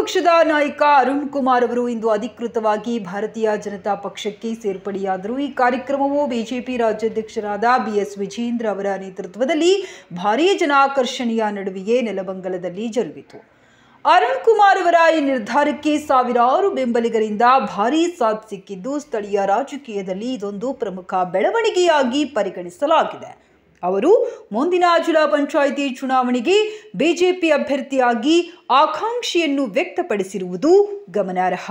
ಪಕ್ಷದ ನಾಯಕ ಅರುಣ್ ಕುಮಾರ್ ಅವರು ಇಂದು ಅಧಿಕೃತವಾಗಿ ಭಾರತೀಯ ಜನತಾ ಪಕ್ಷಕ್ಕೆ ಸೇರ್ಪಡೆಯಾದರು। ಈ ಕಾರ್ಯಕ್ರಮವು ಬಿಜೆಪಿ ರಾಜ್ಯಾಧ್ಯಕ್ಷರಾದ ಬಿಎಸ್ ವಿಜೇಂದ್ರ ಅವರ ನೇತೃತ್ವದಲ್ಲಿ ಭಾರೀ ಜನಾಕರ್ಷಣೆಯ ನಡುವೆಯೇ ನೆಲಮಂಗಲದಲ್ಲಿ ಜರುಗಿತು। ಅರುಣ್ ಕುಮಾರ್ ಅವರ ಈ ನಿರ್ಧಾರಕ್ಕೆ ಸಾವಿರಾರು ಬೆಂಬಲಿಗರಿಂದ ಭಾರೀ ಸಾಥ್ ಸಿಕ್ಕಿದ್ದು ಸ್ಥಳೀಯ ರಾಜಕೀಯದಲ್ಲಿ ಇದೊಂದು ಪ್ರಮುಖ ಬೆಳವಣಿಗೆಯಾಗಿ ಪರಿಗಣಿಸಲಾಗಿದೆ। ಅವರು ಮುಂದಿನ ಜಿಲ್ಲಾ ಪಂಚಾಯಿತಿ ಚುನಾವಣೆಗೆ ಬಿಜೆಪಿ ಅಭ್ಯರ್ಥಿಯಾಗಿ ಆಕಾಂಕ್ಷೆಯನ್ನು ವ್ಯಕ್ತಪಡಿಸಿರುವುದು ಗಮನಾರ್ಹ।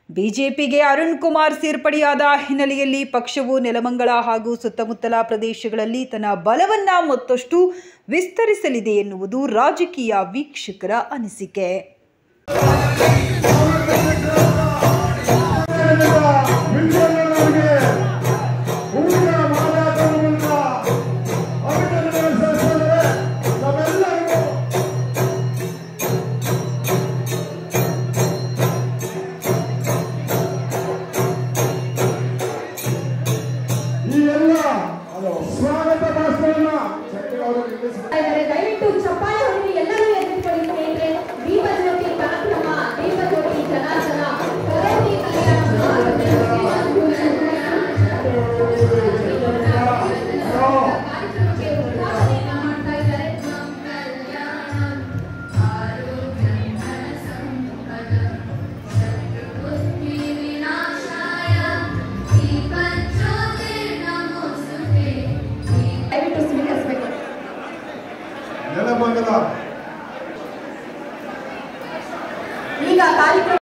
ಬಿಜೆಪಿಗೆ ಅರುಣ್ ಕುಮಾರ್ ಸೇರ್ಪಡೆಯಾದ ಹಿನ್ನೆಲೆಯಲ್ಲಿ ಪಕ್ಷವು ನೆಲಮಂಗಲ ಹಾಗೂ ಸುತ್ತಮುತ್ತಲ ಪ್ರದೇಶಗಳಲ್ಲಿ ತನ್ನ ಬಲವನ್ನ ಮತ್ತಷ್ಟು ವಿಸ್ತರಿಸಲಿದೆ ಎನ್ನುವುದು ರಾಜಕೀಯ ವೀಕ್ಷಕರ ಅನಿಸಿಕೆ।